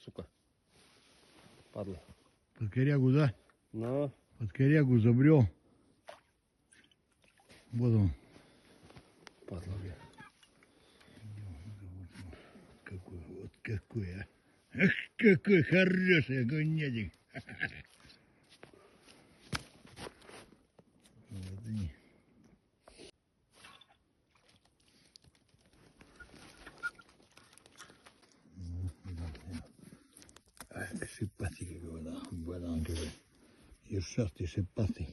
сука. Падла. Под корягу, да? Ну. Под корягу забрел. Вот он. Падла, блин. Какой, вот какой, а. Ах, какой хороший огонятик. Вот они. Ах, шипастый какой, да. Банан какой. Ершастый, шипастый.